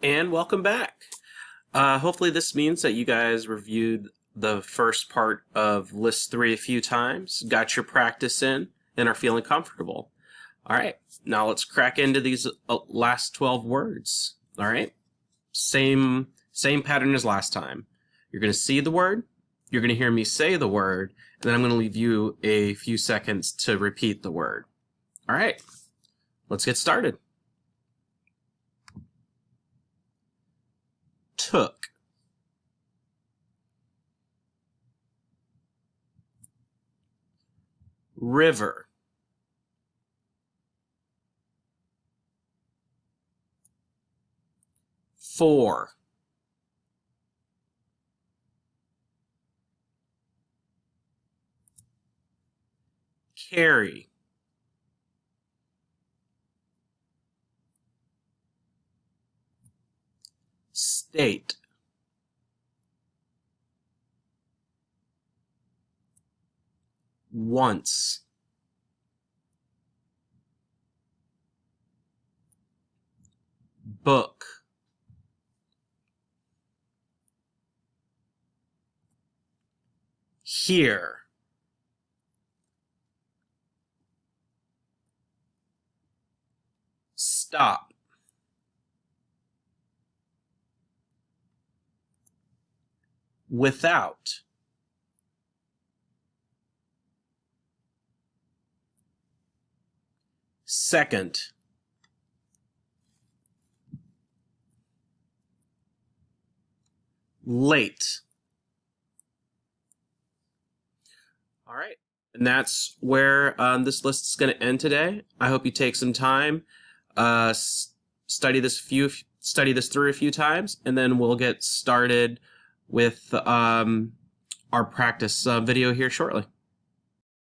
And welcome back. Hopefully this means that you guys reviewed the first part of list 3 a few times, got your practice in, and are feeling comfortable. All right, now let's crack into these last 12 words. All right, same pattern as last time. You're going to see the word, you're going to hear me say the word, and then I'm going to leave you a few seconds to repeat the word. All right, let's get started. Took. River. For. Carry. State. Once. Book. Here. Stop. Without. Second. Late. All right. And that's where this list is going to end today. I hope you take some time, study this through a few times, and then we'll get started with our practice video here shortly.